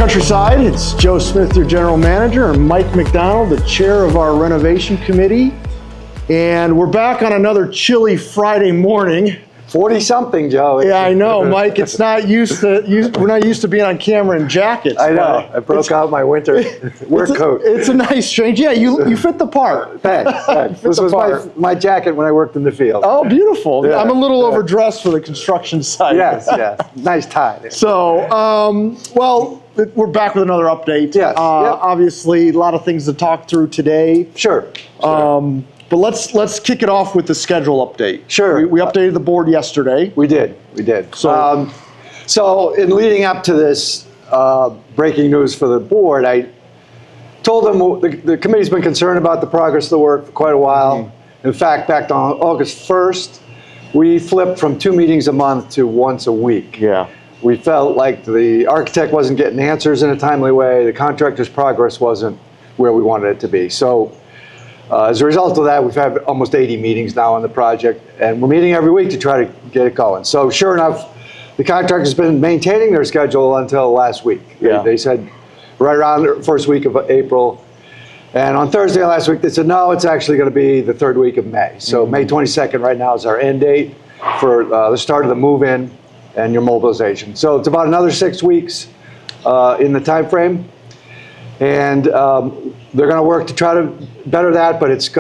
Countryside. It's Joe Smith, your general manager, and Mike McDonald, the chair of our renovation committee. And we're back on another chilly Friday morning. 40-something, Joe. Yeah, I know, Mike. It's not used to. We're not used to being on camera in jackets. I know. I broke out my winter work coat. It's a nice change. Yeah, you fit the part. Thanks. This was my jacket when I worked in the field. Oh, beautiful. Yeah, I'm a little overdressed for the construction site. Yes. Nice tie. So, well, we're back with another update. Yes. Yep. Obviously, a lot of things to talk through today. Sure. But let's kick it off with the schedule update. Sure. We updated the board yesterday. We did. So, So in leading up to this breaking news for the board, I told them the committee's been concerned about the progress of the work for quite a while. Mm-hmm. In fact, back on August 1st, we flipped from 2 meetings a month to once a week. Yeah. We felt like the architect wasn't getting answers in a timely way. The contractor's progress wasn't where we wanted it to be. So as a result of that, we've had almost 80 meetings now on the project, and we're meeting every week to try to get it going. So sure enough, the contractor's been maintaining their schedule until last week. Yeah. They said right around the first week of April. And on Thursday last week, they said, no, it's actually going to be the third week of May. So May 22nd right now is our end date for the start of the move-in and your mobilization. So it's about another 6 weeks in the time frame. And they're going to work to try to better that, but it's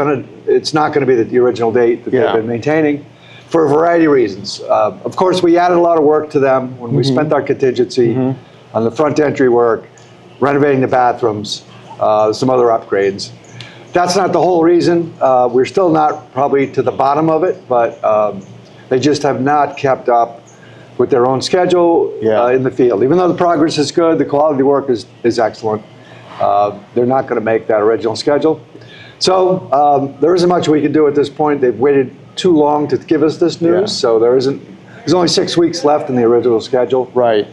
not going to be the original date that they've been maintaining for a variety of reasons. Of course, we added a lot of work to them when we spent our contingency on the front entry work, renovating the bathrooms, some other upgrades. That's not the whole reason. We're still not probably to the bottom of it, but they just have not kept up with their own schedule in the field. Even though the progress is good, the quality of the work is excellent. They're not going to make that original schedule. So there isn't much we can do at this point. They've waited too long to give us this news, so there's only 6 weeks left in the original schedule. Right.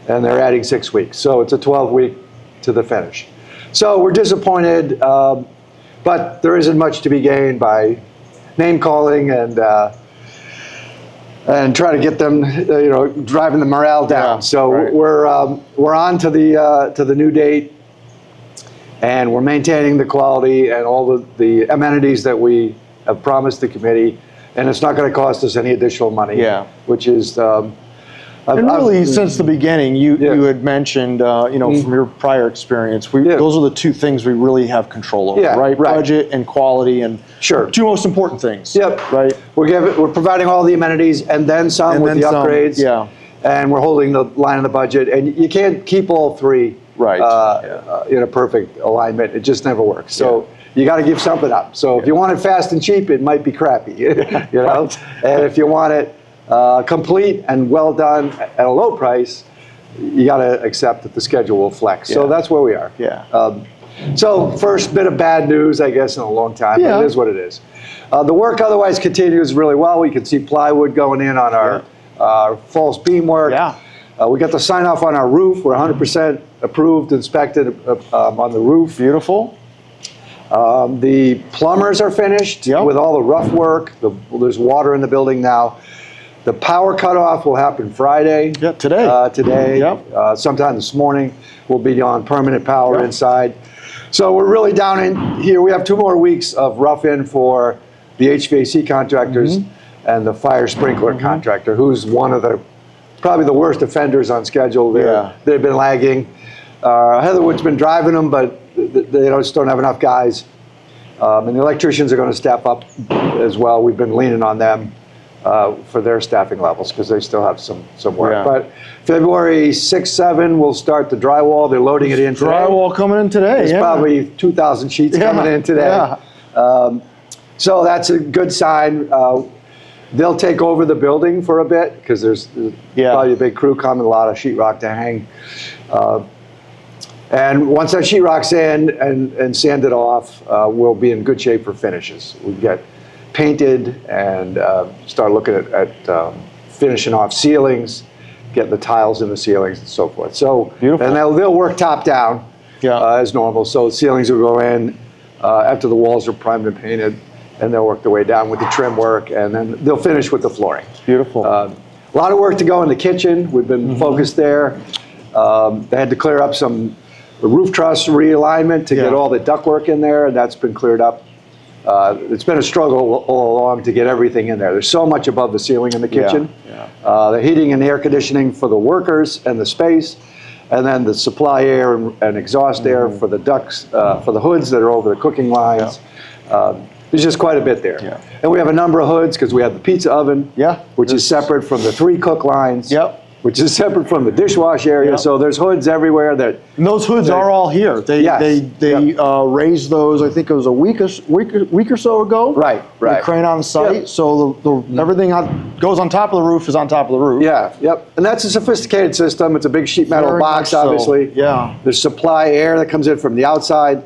And they're adding 6 weeks. So it's a 12-week to the finish. So we're disappointed, but there isn't much to be gained by name-calling and try to get them, driving the morale down. Yeah, so we're on to the new date. And we're maintaining the quality and all the amenities that we have promised the committee, and it's not going to cost us any additional money. Yeah. Which is. And really, since the beginning, you had mentioned, from your prior experience, those are the two things we really have control over, right? Budget and quality, and two most important things. Yep. Right. We're providing all the amenities and then some with the upgrades. Yeah. And we're holding the line of the budget, and you can't keep all three. Right. In a perfect alignment. It just never works. So you got to give something up. So if you want it fast and cheap, it might be crappy, And if you want it complete and well done at a low price, you got to accept that the schedule will flex. So that's where we are. Yeah. So first bit of bad news, I guess, in a long time. But it is what it is. The work otherwise continues really well. We can see plywood going in on our false beam work. Yeah. We got the sign off on our roof. We're 100% approved, inspected on the roof. Beautiful. The plumbers are finished with all the rough work. There's water in the building now. The power cutoff will happen Friday. Yeah, today. Today. Sometime this morning, we'll be on permanent power inside. So we're really down in here. We have 2 more weeks of rough-in for the HVAC contractors and the fire sprinkler contractor, who's one of probably the worst offenders on schedule. They've been lagging. Heatherwood's been driving them, but they just don't have enough guys. And the electricians are going to step up as well. We've been leaning on them for their staffing levels because they still have some work. Yeah. But February 6, 7, we'll start the drywall. They're loading it in today. Drywall coming in today. There's probably 2,000 sheets coming in today. So that's a good sign. They'll take over the building for a bit because there's probably a big crew coming, a lot of sheetrock to hang. And once that sheetrock's in and sanded off, we'll be in good shape for finishes. We get painted and start looking at finishing off ceilings, getting the tiles in the ceilings and so forth. So, beautiful. And they'll work top down as normal. So ceilings will go in after the walls are primed and painted. And they'll work their way down with the trim work, and then they'll finish with the flooring. Beautiful. A lot of work to go in the kitchen. We've been focused there. They had to clear up some roof truss realignment to get all the ductwork in there, and that's been cleared up. It's been a struggle all along to get everything in there. There's so much above the ceiling in the kitchen. The heating and air conditioning for the workers and the space, and then the supply air and exhaust air for the ducts, for the hoods that are over the cooking lines. There's just quite a bit there. And we have a number of hoods because we have the pizza oven, which is separate from the 3 cook lines. Which is separate from the dishwash area. So there's hoods everywhere. And those hoods are all here. They raised those, I think it was a week or so ago. Right. The crane on site. So everything goes on top of the roof is on top of the roof. And that's a sophisticated system. It's a big sheet metal box, obviously. There's supply air that comes in from the outside.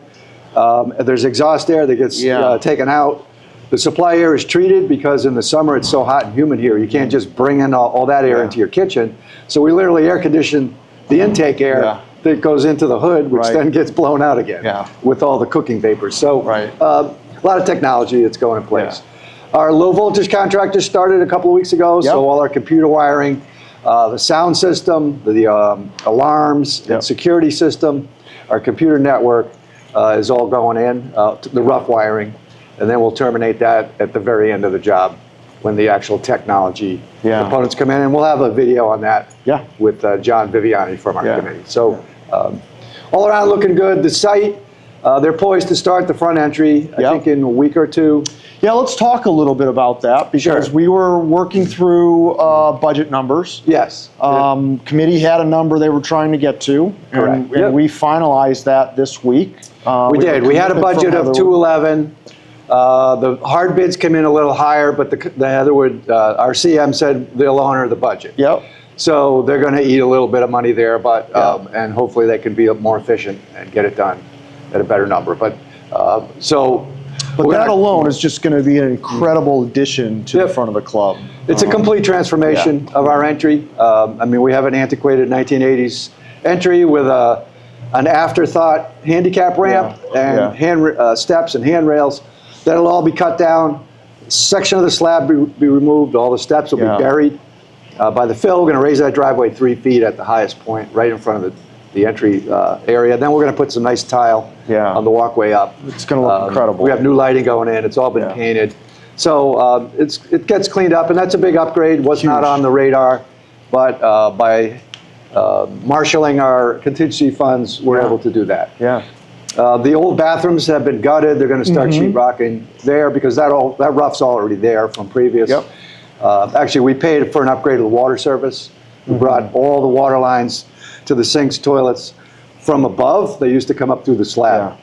There's exhaust air that gets taken out. The supply air is treated because in the summer it's so hot and humid here. You can't just bring in all that air into your kitchen. So we literally air condition the intake air that goes into the hood, which then gets blown out again with all the cooking vapors. So a lot of technology that's going in place. Our low voltage contractor started a couple of weeks ago, so all our computer wiring, the sound system, the alarms, and security system, our computer network is all going in, the rough wiring. And then we'll terminate that at the very end of the job when the actual technology components come in. And we'll have a video on that with John Viviani from our committee. So all around looking good. The site, they're poised to start the front entry, I think in a week or two. Let's talk a little bit about that because we were working through budget numbers. Committee had a number they were trying to get to. And we finalized that this week. We did. We had a budget of 211. The hard bids came in a lither higher, but the Heatherwood, our CM said they'll honor the budget. So they're going to eat a little bit of money there, but and hopefully they can be more efficient and get it done at a better number. But that alone is just going to be an incredible addition to the front of the club. It's a complete transformation of our entry. I mean, we have an antiquated 1980s entry with an afterthought handicap ramp and hand steps and handrails. That'll all be cut down. A section of the slab be removed. All the steps will be buried by the fill. We're going to raise that driveway 3 feet at the highest point, right in front of the entry area. Then we're going to put some nice tile on the walkway up. It's going to look incredible. We have new lighting going in. It's all been painted. So it gets cleaned up, and that's a big upgrade. Was not on the radar, but by marshaling our contingency funds, we're able to do that. The old bathrooms have been gutted. They're going to start sheetrocking there because that rough's already there from previous. Actually, we paid for an upgrade of the water service. We brought all the water lines to the sinks, toilets from above. They used to come up through the slab.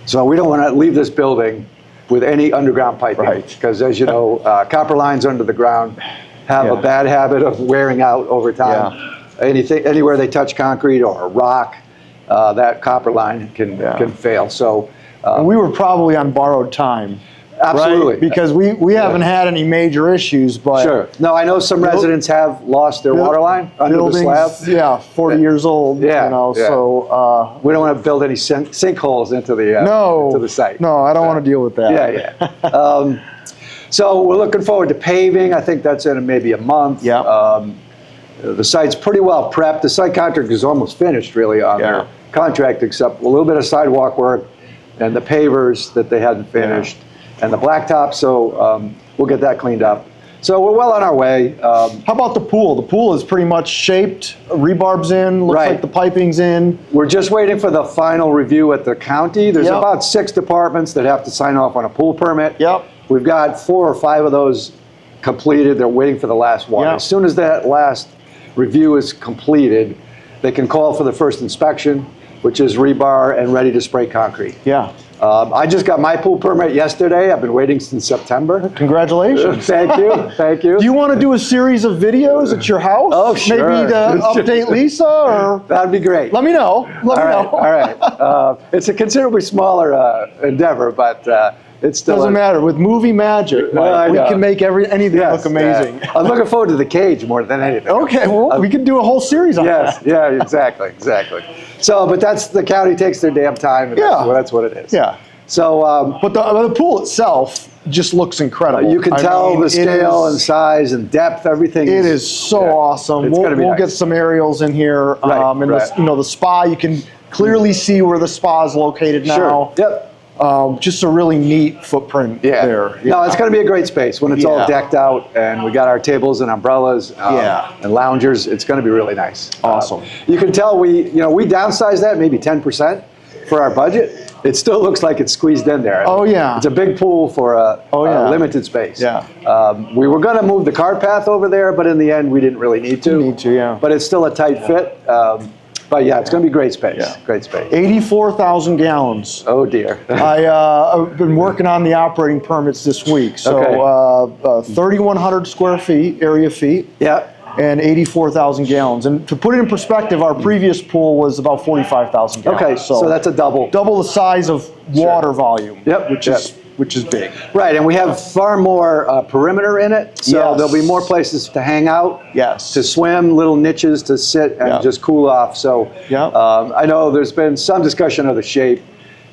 So we don't want to leave this building with any underground piping because, as you know, copper lines under the ground have a bad habit of wearing out over time. Anywhere they touch concrete or a rock, that copper line can fail. So we were probably on borrowed time. Absolutely. Right? Because we haven't had any major issues, but No, I know some residents have lost their water line under the slab. 40 years old. So we don't want to build any sinkholes into the site. No, I don't want to deal with that. So we're looking forward to paving. I think that's in maybe a month. The site's pretty well prepped. The site contract is almost finished, really, on their contract, except a little bit of sidewalk work and the pavers that they hadn't finished, and the blacktop. So we'll get that cleaned up. So we're well on our way. How about the pool? The pool is pretty much shaped. Rebarb's in. Looks like the piping's in. We're just waiting for the final review at the county. There's about 6 departments that have to sign off on a pool permit. We've got 4 or 5 of those completed. They're waiting for the last one. As soon as that last review is completed, they can call for the first inspection, which is rebar and ready to spray concrete. I just got my pool permit yesterday. I've been waiting since September. Congratulations. Thank you. Thank you. Do you want to do a series of videos at your house? Oh, sure. Maybe to update Lisa? Or that'd be great. Let me know. Let me know. All right. It's a considerably smaller endeavor, but it's still doesn't matter. With movie magic, we can make anything look amazing. I'm looking forward to the cage more than anything. Okay, well, we can do a whole series on that. Exactly. So, but the county takes their damn time, and that's what it is. So, but the pool itself just looks incredible. You can tell the scale and size and depth, everything. It is so awesome. We'll get some aerials in here. And the spa, you can clearly see where the spa is located now. Sure. Yep. Just a really neat footprint there. No, it's going to be a great space when it's all decked out, and we got our tables and umbrellas and loungers. It's going to be really nice. Awesome. You can tell we downsized that maybe 10% for our budget. It still looks like it's squeezed in there. Oh yeah. It's a big pool for a limited space. Yeah. We were going to move the cart path over there, but in the end we didn't really need to. Yeah. But it's still a tight fit. But yeah, it's going to be great space. Yeah. Great space. 84,000 gallons. Oh dear. I've been working on the operating permits this week. So 3,100 square feet, area feet. Yeah. And 84,000 gallons. And to put it in perspective, our previous pool was about 45,000 gallons. Okay, so that's a double. Double the size of water volume. Yep. Which is big. Right, and we have far more perimeter in it, so there'll be more places to hang out, to swim, little niches to sit and just cool off. So I know there's been some discussion of the shape.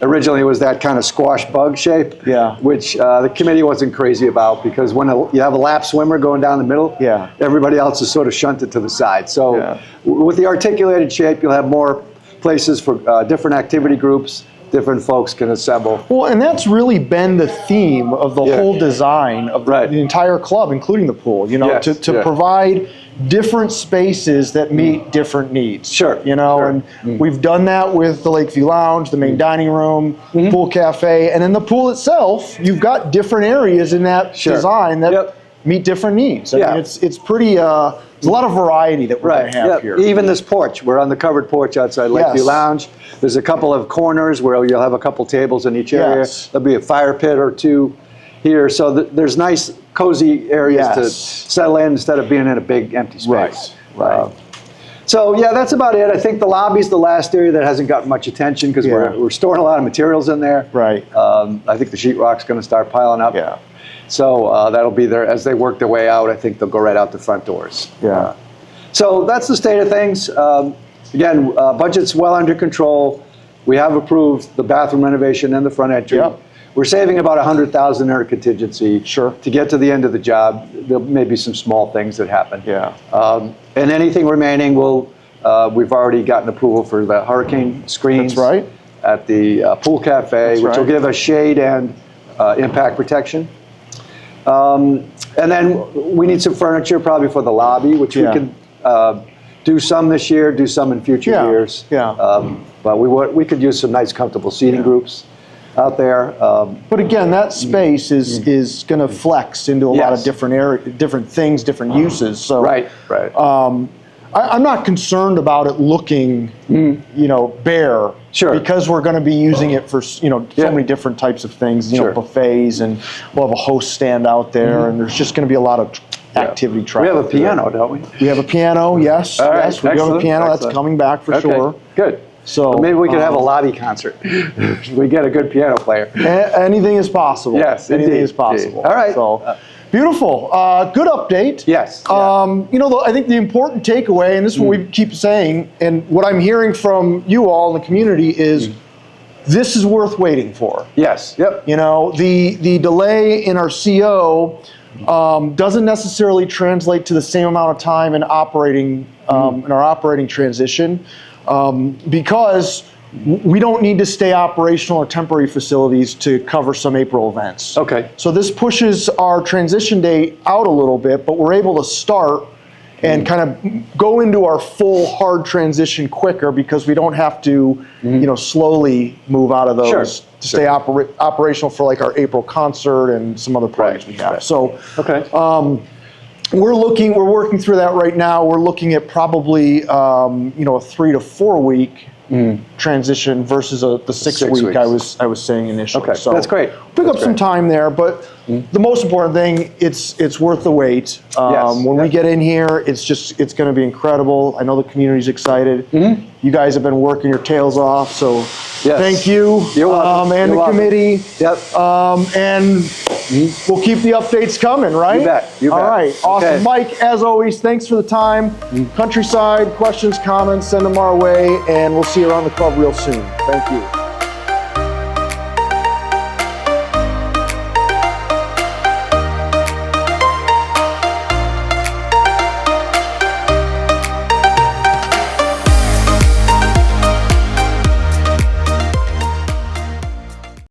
Originally it was that kind of squash bug shape, which the committee wasn't crazy about, because when you have a lap swimmer going down the middle, everybody else is sort of shunted to the side. So with the articulated shape, you'll have more places for different activity groups. Different folks can assemble. Well, and that's really been the theme of the whole design of the entire club, including the pool, to provide different spaces that meet different needs. And we've done that with the Lakeview Lounge, the main dining room, pool cafe, and in the pool itself, you've got different areas in that design that meet different needs. I mean, it's pretty, there's a lot of variety that we're going to have here. Even this porch, we're on the covered porch outside Lakeview Lounge. There's a couple of corners where you'll have a couple tables in each area. There'll be a fire pit or two here. So there's nice, cozy areas to settle in instead of being in a big empty space. Right. So yeah, that's about it. I think the lobby's the last area that hasn't gotten much attention, because we're storing a lot of materials in there. Right. I think the sheetrock's going to start piling up. Yeah. So that'll be there as they work their way out. I think they'll go right out the front doors. Yeah. So that's the state of things. Again, budget's well under control. We have approved the bathroom renovation and the front entry. We're saving about $100,000 in our contingency to get to the end of the job. There may be some small things that happen. And anything remaining, we've already gotten approval for the hurricane screens at the pool cafe, which will give us shade and impact protection. And then we need some furniture probably for the lobby, which we can do some this year, do some in future years. But we could use some nice, comfortable seating groups out there. But again, that space is going to flex into a lot of different things, different uses. So I'm not concerned about it looking, bare. Because we're going to be using it for, so many different types of things, buffets, and we'll have a host stand out there, and there's just going to be a lot of activity traffic. We have a piano, don't we? We have a piano, yes. All right, we do have a piano. That's coming back for sure. Good. So well, maybe we could have a lobby concert. We get a good piano player. Anything is possible. Yes, anything is possible. All right. So, beautiful. Good update. Yes. I think the important takeaway, and this is what we keep saying, and what I'm hearing from you all in the community is this is worth waiting for. Yes. Yep. The delay in our CO doesn't necessarily translate to the same amount of time in operating in our operating transition, because we don't need to stay operational or temporary facilities to cover some April events. Okay. So this pushes our transition date out a little bit, but we're able to start and kind of go into our full hard transition quicker, because we don't have to, slowly move out of those to stay operational for like our April concert and some other projects we have. So, we're working through that right now. We're looking at probably, a 3 to 4 week transition versus the 6 week I was saying initially. Okay, so that's great. Pick up some time there, but the most important thing, it's worth the wait. When we get in here, it's going to be incredible. I know the community's excited. You guys have been working your tails off, so thank you. You're welcome. And You're the welcome. committee. Yep. And we'll keep the updates coming, right? You bet. You bet. All right. Awesome. Okay. Mike, as always, thanks for the time. Countryside, questions, comments, send them our way, and we'll see you around the club real soon. Thank you.